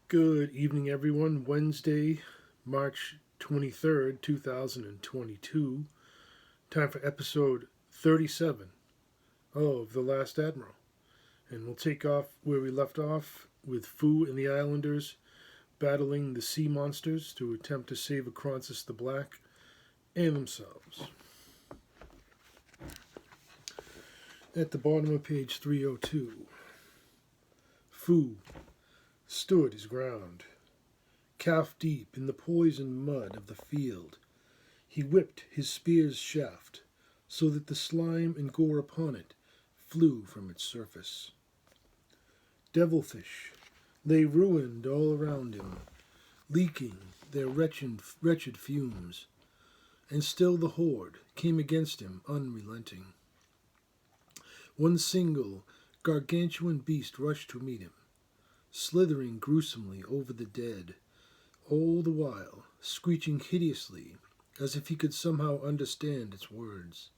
Good evening, everyone. Wednesday, March 23rd, 2022. Time for episode 37 of The Last Admiral. And we'll take off where we left off with Fu and the Islanders battling the sea monsters to attempt to save Akronsis the Black and themselves. At the bottom of page 302, Fu stood his ground. Calf deep in the poisoned mud of the field, he whipped his spear's shaft so that the slime and gore upon it flew from its surface. Devilfish lay ruined all around him, leaking their wretched fumes, and still the horde came against him unrelenting. One single gargantuan beast rushed to meet him, slithering gruesomely over the dead, all the while screeching hideously as if he could somehow understand its words.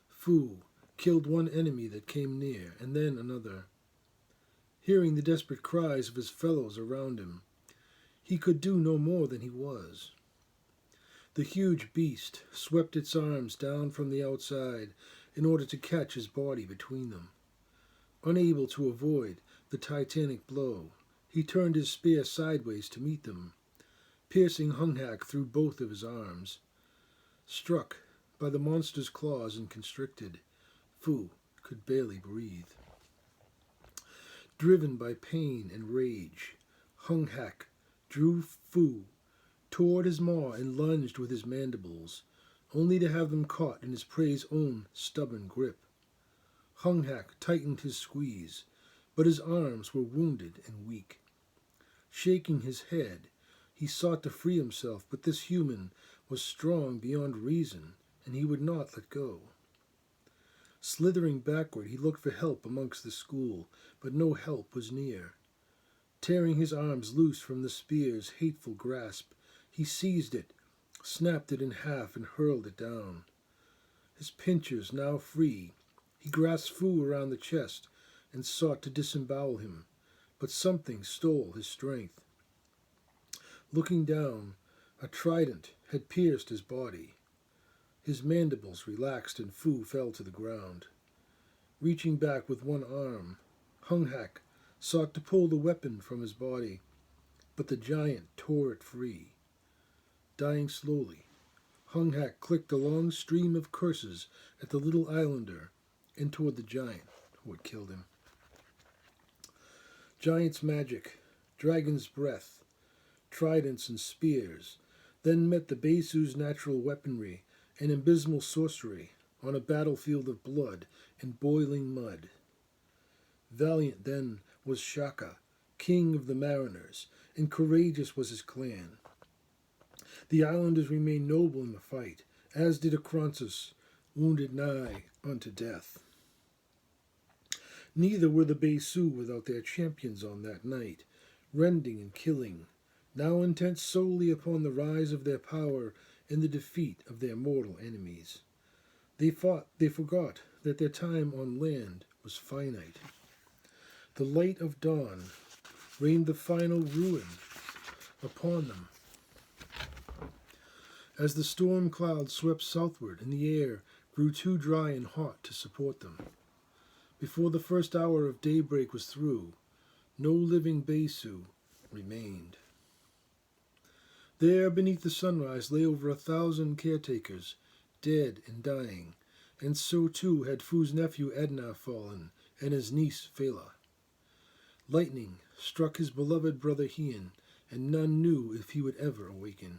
Fu killed one enemy that came near, and then another. Hearing the desperate cries of his fellows around him, he could do no more than he was. The huge beast swept its arms down from the outside in order to catch his body between them. Unable to avoid the titanic blow, he turned his spear sideways to meet them, piercing Hunghak through both of his arms. Struck by the monster's claws and constricted, Fu could barely breathe. Driven by pain and rage, Hunghak drew Fu toward his maw and lunged with his mandibles, only to have them caught in his prey's own stubborn grip. Hunghak tightened his squeeze, but his arms were wounded and weak. Shaking his head, he sought to free himself, but this human was strong beyond reason, and he would not let go. Slithering backward, he looked for help amongst the school, but no help was near. Tearing his arms loose from the spear's hateful grasp, he seized it, snapped it in half, and hurled it down. His pincers now free, he grasped Fu around the chest and sought to disembowel him, but something stole his strength. Looking down, a trident had pierced his body. His mandibles relaxed and Fu fell to the ground. Reaching back with one arm, Hunghak sought to pull the weapon from his body, but the giant tore it free. Dying slowly, Hunghak clicked a long stream of curses at the little islander and toward the giant who had killed him. Giant's magic, dragon's breath, tridents and spears then met the Beisu's natural weaponry and abysmal sorcery on a battlefield of blood and boiling mud. Valiant then was Shaka, king of the mariners, and courageous was his clan. The islanders remained noble in the fight, as did Akronsis, wounded nigh unto death. Neither were the Beisu without their champions on that night, rending and killing, now intent solely upon the rise of their power and the defeat of their mortal enemies. They forgot that their time on land was finite. The light of dawn rained the final ruin upon them. As the storm clouds swept southward and the air grew too dry and hot to support them. Before the first hour of daybreak was through, no living Beisu remained. There beneath the sunrise lay over 1,000 caretakers, dead and dying, and so too had Fu's nephew Edna fallen, and his niece Fela. Lightning struck his beloved brother Hien, and none knew if he would ever awaken.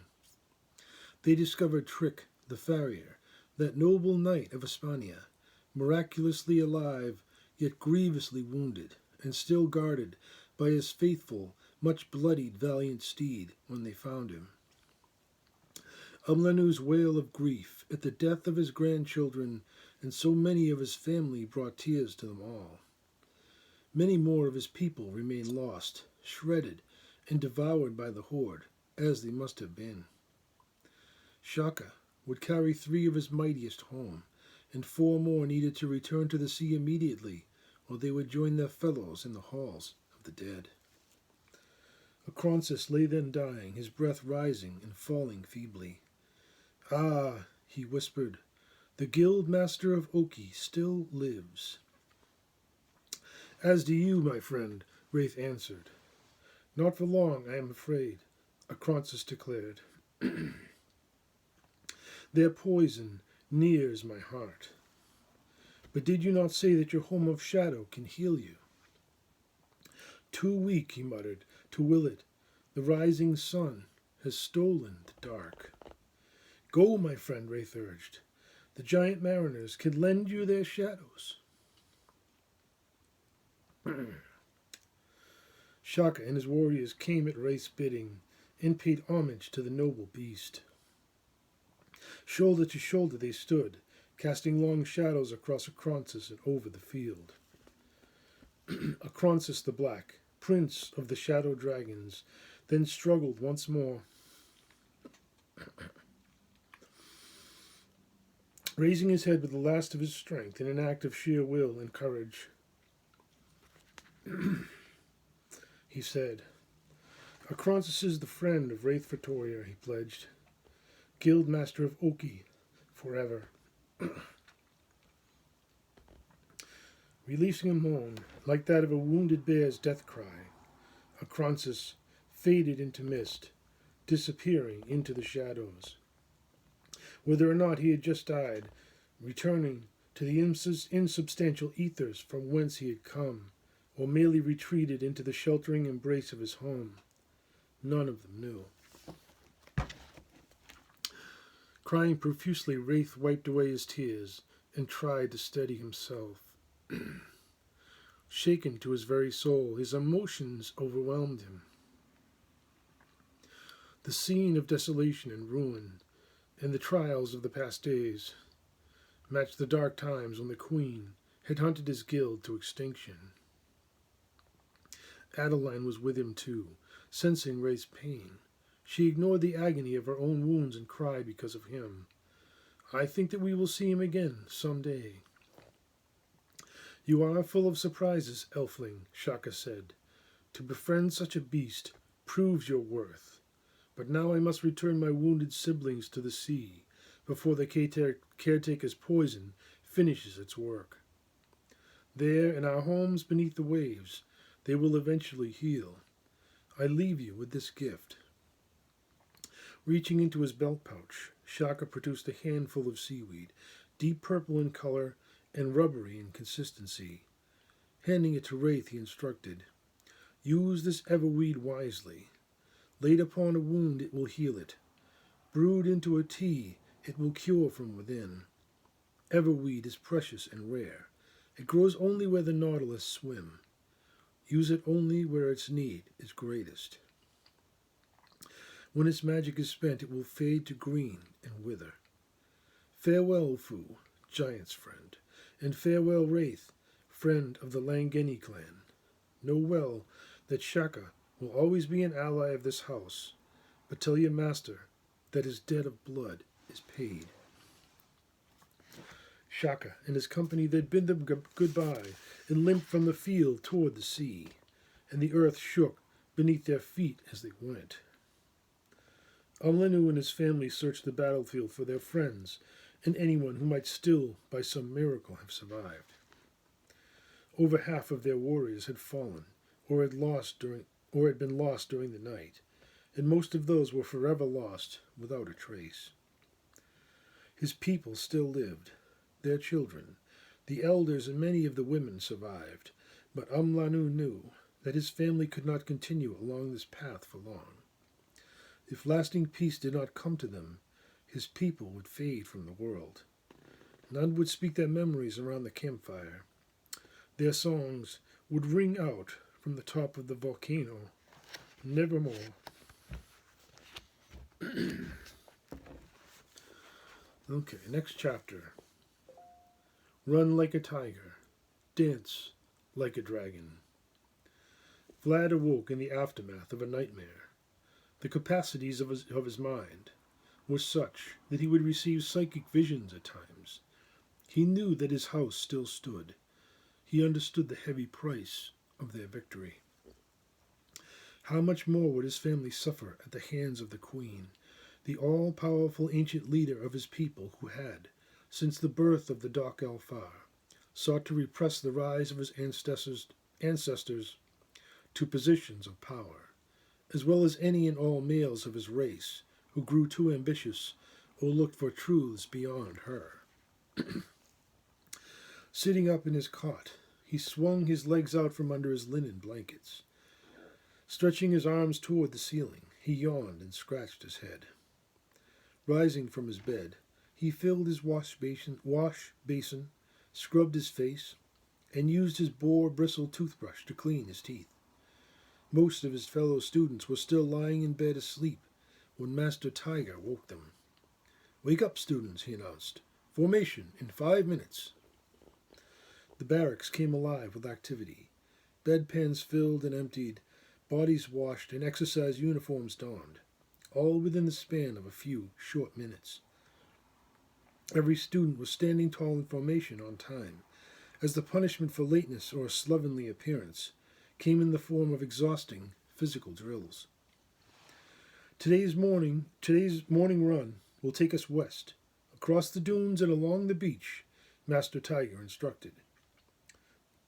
They discovered Trick, the farrier, that noble knight of Hispania, miraculously alive, yet grievously wounded, and still guarded by his faithful, much-bloodied valiant steed when they found him. Umlenu's wail of grief at the death of his grandchildren and so many of his family brought tears to them all. Many more of his people remained lost, shredded, and devoured by the horde, as they must have been. Shaka would carry 3 of his mightiest home, and 4 more needed to return to the sea immediately, or they would join their fellows in the halls of the dead. Acronsis lay then dying, his breath rising and falling feebly. Ah, he whispered, the guild master of Oki still lives. As do you, my friend, Wraith answered. Not for long, I am afraid, Acronsis declared. Their poison nears my heart. But did you not say that your home of shadow can heal you? Too weak, he muttered, to will it. The rising sun has stolen the dark. Go, my friend, Wraith urged. The giant mariners can lend you their shadows. Shaka and his warriors came at Wraith's bidding and paid homage to the noble beast. Shoulder to shoulder they stood, casting long shadows across Acronsis and over the field. Acronsis the Black, prince of the shadow dragons, then struggled once more, raising his head with the last of his strength in an act of sheer will and courage. He said, Acronsis is the friend of Wraith Victoria, he pledged. Guild Master of Oki, forever. Releasing a moan, like that of a wounded bear's death cry, Acronsis faded into mist, disappearing into the shadows. Whether or not he had just died, returning to the insubstantial ethers from whence he had come, or merely retreated into the sheltering embrace of his home, none of them knew. Crying profusely, Wraith wiped away his tears and tried to steady himself. Shaken to his very soul, his emotions overwhelmed him. The scene of desolation and ruin, and the trials of the past days, matched the dark times when the Queen had hunted his guild to extinction. Adeline was with him too, sensing Wraith's pain. She ignored the agony of her own wounds and cried because of him. I think that we will see him again some day. You are full of surprises, Elfling, Shaka said. To befriend such a beast proves your worth. But now I must return my wounded siblings to the sea before the caretaker's poison finishes its work. There, in our homes beneath the waves, they will eventually heal. I leave you with this gift. Reaching into his belt pouch, Shaka produced a handful of seaweed, deep purple in color and rubbery in consistency. Handing it to Wraith, he instructed, Use this everweed wisely. Laid upon a wound, it will heal it. Brewed into a tea, it will cure from within. Everweed is precious and rare. It grows only where the nautilus swim. Use it only where its need is greatest. When its magic is spent, it will fade to green and wither. Farewell, Fu, giant's friend, and farewell, Wraith, friend of the Langeni clan. Know well that Shaka will always be an ally of this house, but tell your master that his debt of blood is paid. Shaka and his company then bid them goodbye and limped from the field toward the sea, and the earth shook beneath their feet as they went. Amlenu and his family searched the battlefield for their friends and anyone who might still, by some miracle, have survived. Over half of their warriors had fallen, or had been lost during the night, and most of those were forever lost without a trace. His people still lived. Their children, the elders and many of the women survived, but Amlanu knew that his family could not continue along this path for long. If lasting peace did not come to them, his people would fade from the world. None would speak their memories around the campfire. Their songs would ring out from the top of the volcano, nevermore. Okay, next chapter. Run like a tiger, dance like a dragon. Vlad awoke in the aftermath of a nightmare. The capacities of his mind were such that he would receive psychic visions at times. He knew that his house still stood. He understood the heavy price of their victory. How much more would his family suffer at the hands of the Queen, the all-powerful ancient leader of his people who had, since the birth of the Dark Alfar, sought to repress the rise of his ancestors to positions of power, as well as any and all males of his race who grew too ambitious or looked for truths beyond her. Sitting up in his cot, he swung his legs out from under his linen blankets. Stretching his arms toward the ceiling, he yawned and scratched his head. Rising from his bed, he filled his wash basin, scrubbed his face, and used his boar-bristled toothbrush to clean his teeth. Most of his fellow students were still lying in bed asleep when Master Tiger woke them. "Wake up, students," he announced. "Formation in 5 minutes." The barracks came alive with activity. Bedpans filled and emptied, bodies washed, and exercise uniforms donned, all within the span of a few short minutes. Every student was standing tall in formation on time, as the punishment for lateness or a slovenly appearance came in the form of exhausting physical drills. Today's morning run will take us west, across the dunes and along the beach, Master Tiger instructed.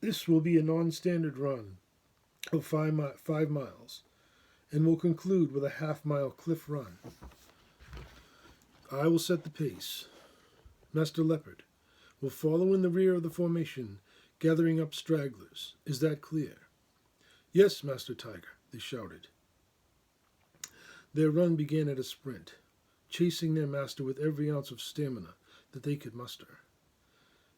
This will be a non-standard run of 5 miles, and will conclude with a half-mile cliff run. I will set the pace. Master Leopard will follow in the rear of the formation, gathering up stragglers. Is that clear? Yes, Master Tiger, they shouted. Their run began at a sprint, chasing their master with every ounce of stamina that they could muster.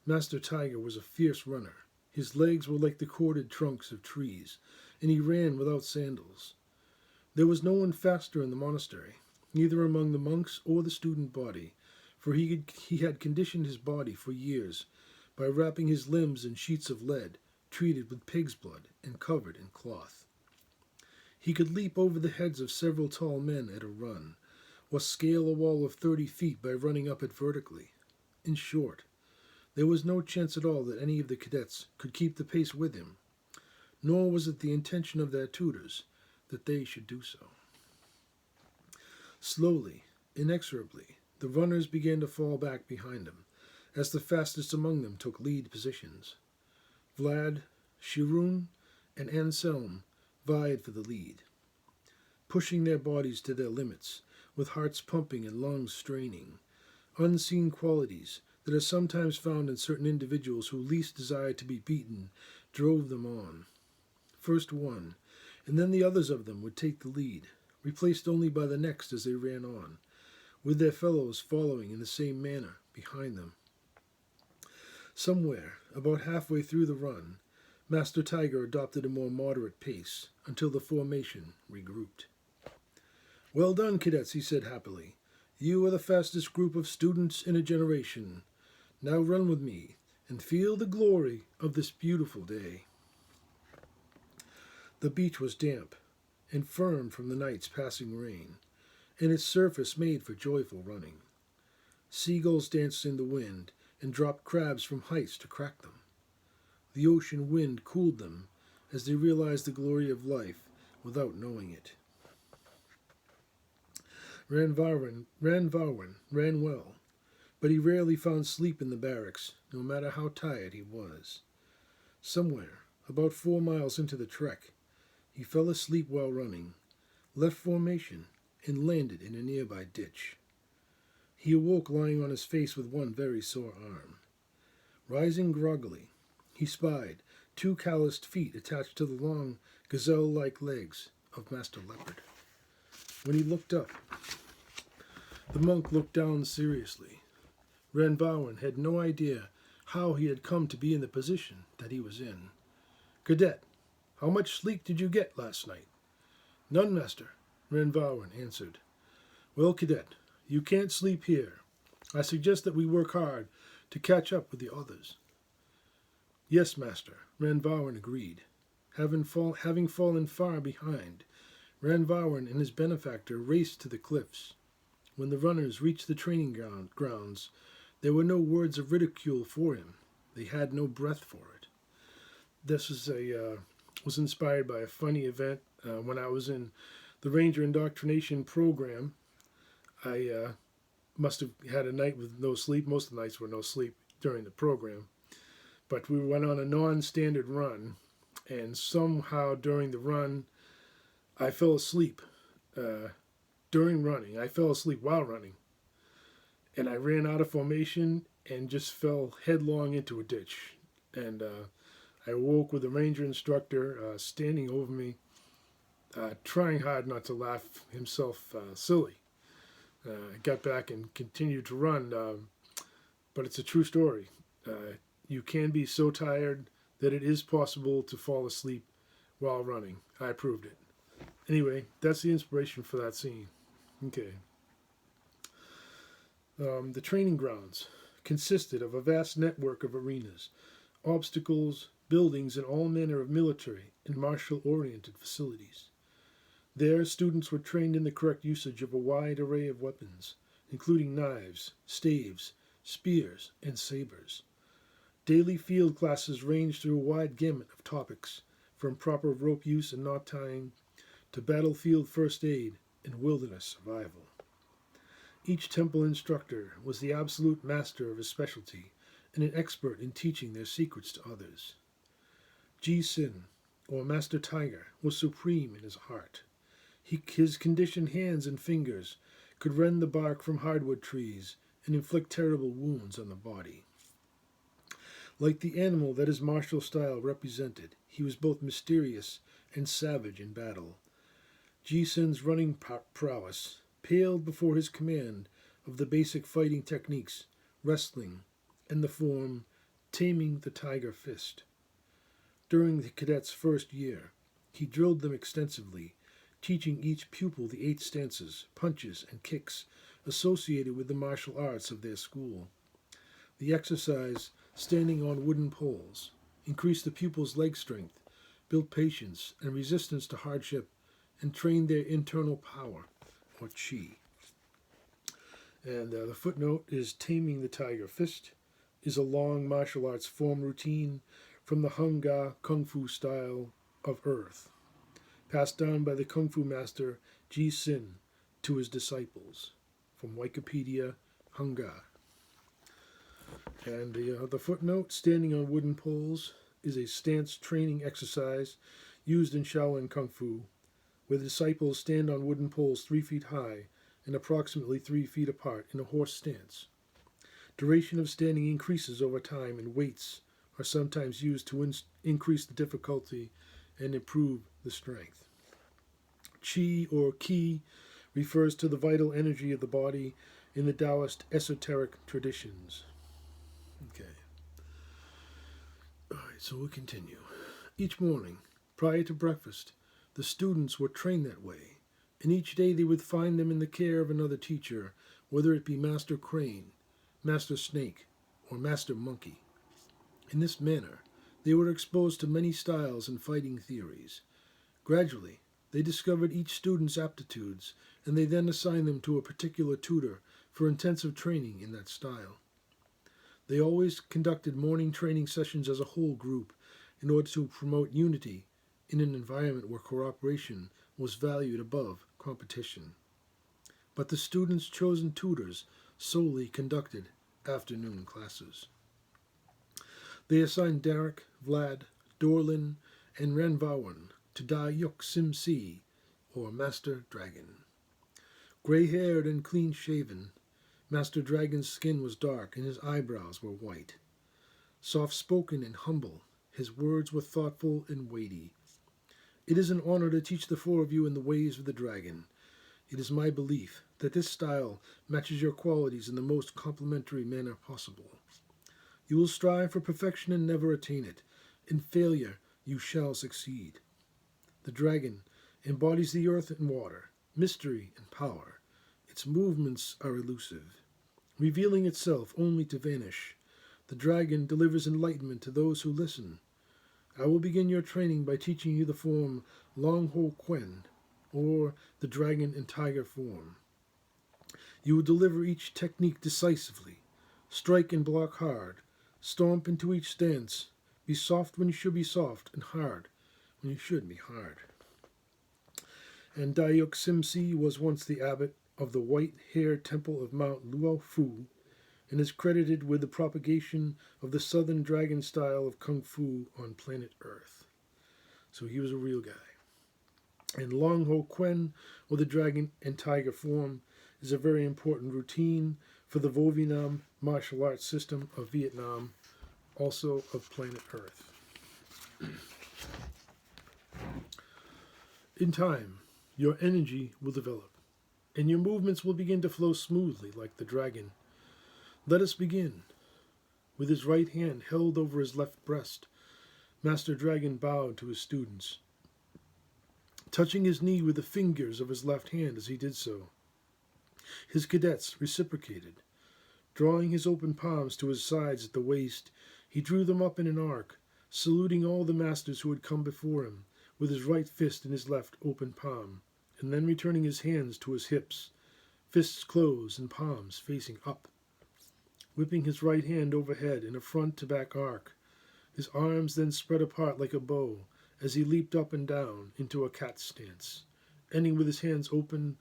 Master Tiger was a fierce runner. His legs were like the corded trunks of trees, and he ran without sandals. There was no one faster in the monastery, neither among the monks or the student body, for he had conditioned his body for years by wrapping his limbs in sheets of lead, treated with pig's blood and covered in cloth. He could leap over the heads of several tall men at a run, or scale a wall of 30 feet by running up it vertically. In short, there was no chance at all that any of the cadets could keep the pace with him, nor was it the intention of their tutors that they should do so. Slowly, inexorably, the runners began to fall back behind him, as the fastest among them took lead positions. Vlad, Shirun, and Anselm vied for the lead, pushing their bodies to their limits, with hearts pumping and lungs straining, unseen qualities that are sometimes found in certain individuals who least desire to be beaten drove them on. First one, and then the others of them would take the lead, replaced only by the next as they ran on, with their fellows following in the same manner behind them. Somewhere, about halfway through the run, Master Tiger adopted a more moderate pace until the formation regrouped. "Well done, cadets," he said happily. "You are the fastest group of students in a generation. Now run with me and feel the glory of this beautiful day." The beach was damp and firm from the night's passing rain, and its surface made for joyful running. Seagulls danced in the wind and dropped crabs from heights to crack them. The ocean wind cooled them as they realized the glory of life without knowing it. Ranvarwen ran well, but he rarely found sleep in the barracks, no matter how tired he was. Somewhere, about 4 miles into the trek, he fell asleep while running, left formation, and landed in a nearby ditch. He awoke lying on his face with one very sore arm. Rising groggily, he spied 2 calloused feet attached to the long, gazelle-like legs of Master Leopard. When he looked up, the monk looked down seriously. Ranvarwen had no idea how he had come to be in the position that he was in. "Cadet, how much sleep did you get last night?" "None, master," Ranvarwen answered. "Well, cadet, you can't sleep here. I suggest that we work hard to catch up with the others." "Yes, master," Ranvarwen agreed. Having fallen far behind, Ranvarwen and his benefactor raced to the cliffs. When the runners reached the training grounds, there were no words of ridicule for him. They had no breath for it. This is a was inspired by a funny event when I was in the Ranger Indoctrination program. I must have had a night with no sleep. Most of the nights were no sleep during the program. But we went on a non-standard run, and somehow during the run, I fell asleep. During running, I fell asleep while running, and I ran out of formation and just fell headlong into a ditch. And I woke with the ranger instructor standing over me, trying hard not to laugh himself silly. I got back and continued to run, but it's a true story. You can be so tired that it is possible to fall asleep while running. I proved it. Anyway, that's the inspiration for that scene. Okay. The training grounds consisted of a vast network of arenas, obstacles, buildings, and all manner of military and martial-oriented facilities. There, students were trained in the correct usage of a wide array of weapons, including knives, staves, spears, and sabers. Daily field classes ranged through a wide gamut of topics, from proper rope use and knot tying to battlefield first aid and wilderness survival. Each temple instructor was the absolute master of his specialty and an expert in teaching their secrets to others. Ji-Sin, or Master Tiger, was supreme in his heart. His conditioned hands and fingers could rend the bark from hardwood trees and inflict terrible wounds on the body. Like the animal that his martial style represented, he was both mysterious and savage in battle. Ji-Sin's running prowess paled before his command of the basic fighting techniques, wrestling, and the form taming the tiger fist. During the cadets' first year, he drilled them extensively, teaching each pupil the 8 stances, punches, and kicks associated with the martial arts of their school. The exercise, standing on wooden poles, increased the pupils' leg strength, built patience and resistance to hardship, and trained their internal power, or chi. And the footnote is taming the tiger fist is a long martial arts form routine from the Hung Ga Kung Fu style of earth, passed down by the Kung Fu master Ji-Sin to his disciples. From Wikipedia, Hung Ga. And the footnote, standing on wooden poles, is a stance training exercise used in Shaolin Kung Fu, where the disciples stand on wooden poles 3 feet high and approximately 3 feet apart in a horse stance. Duration of standing increases over time, and weights are sometimes used to increase the difficulty and improve the strength. Qi, or Qi, refers to the vital energy of the body in the Taoist esoteric traditions. Okay. All right, so we'll continue. Each morning, prior to breakfast, the students were trained that way, and each day they would find them in the care of another teacher, whether it be Master Crane, Master Snake, or Master Monkey. In this manner, they were exposed to many styles and fighting theories. Gradually, they discovered each student's aptitudes, and they then assigned them to a particular tutor for intensive training in that style. They always conducted morning training sessions as a whole group in order to promote unity in an environment where cooperation was valued above competition. But the students' chosen tutors solely conducted afternoon classes. They assigned Derek, Vlad, Dorlin, and Ranvawan to Da Yuk Sim Si, or Master Dragon. Gray-haired and clean-shaven, Master Dragon's skin was dark and his eyebrows were white. Soft-spoken and humble, his words were thoughtful and weighty. It is an honor to teach the 4 of you in the ways of the dragon. It is my belief that this style matches your qualities in the most complimentary manner possible. You will strive for perfection and never attain it. In failure, you shall succeed. The dragon embodies the earth and water, mystery and power. Its movements are elusive, revealing itself only to vanish. The dragon delivers enlightenment to those who listen. I will begin your training by teaching you the form Long Ho Quen, or the dragon and tiger form. You will deliver each technique decisively. Strike and block hard. Stomp into each stance. Be soft when you should be soft, and hard You shouldn't be hard. And Dayuk Simsi was once the abbot of the White Hare Temple of Mount Luo Fu, and is credited with the propagation of the Southern Dragon style of Kung Fu on planet Earth. So he was a real guy. And Long Ho Quen, or the dragon and tiger form, is a very important routine for the Vo Vietnam martial arts system of Vietnam, also of planet Earth. In time, your energy will develop, and your movements will begin to flow smoothly like the dragon. Let us begin. With his right hand held over his left breast, Master Dragon bowed to his students, touching his knee with the fingers of his left hand as he did so. His cadets reciprocated. Drawing his open palms to his sides at the waist, he drew them up in an arc, saluting all the masters who had come before him, with his right fist in his left open palm, and then returning his hands to his hips, fists closed and palms facing up. Whipping his right hand overhead in a front-to-back arc, his arms then spread apart like a bow as he leaped up and down into a cat stance, ending with his hands open,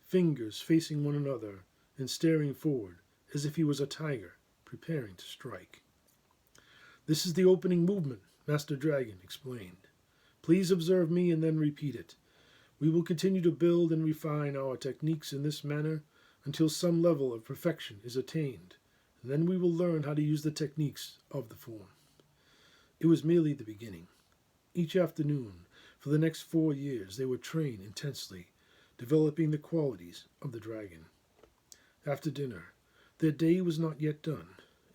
fingers facing one another, and staring forward as if he was a tiger preparing to strike. This is the opening movement, Master Dragon explained. Please observe me and then repeat it. We will continue to build and refine our techniques in this manner until some level of perfection is attained, and then we will learn how to use the techniques of the form. It was merely the beginning. Each afternoon, for the next 4 years, they would train intensely, developing the qualities of the dragon. After dinner, their day was not yet done,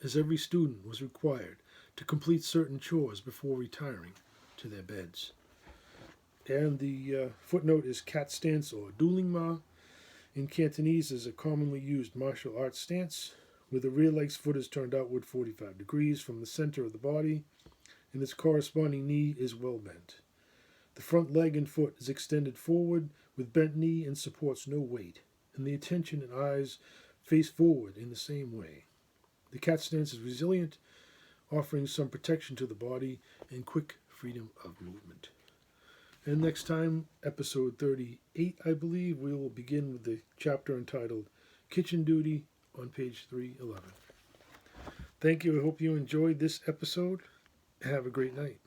as every student was required to complete certain chores before retiring to their beds. And the footnote is cat stance or dueling ma. In Cantonese is a commonly used martial arts stance, where the rear leg's foot is turned outward 45 degrees from the center of the body, and its corresponding knee is well bent. The front leg and foot is extended forward with bent knee and supports no weight, and the attention and eyes face forward in the same way. The cat stance is resilient, offering some protection to the body and quick freedom of movement. And next time, episode 38, I believe, we will begin with the chapter entitled Kitchen Duty on page 311. Thank you. I hope you enjoyed this episode. Have a great night.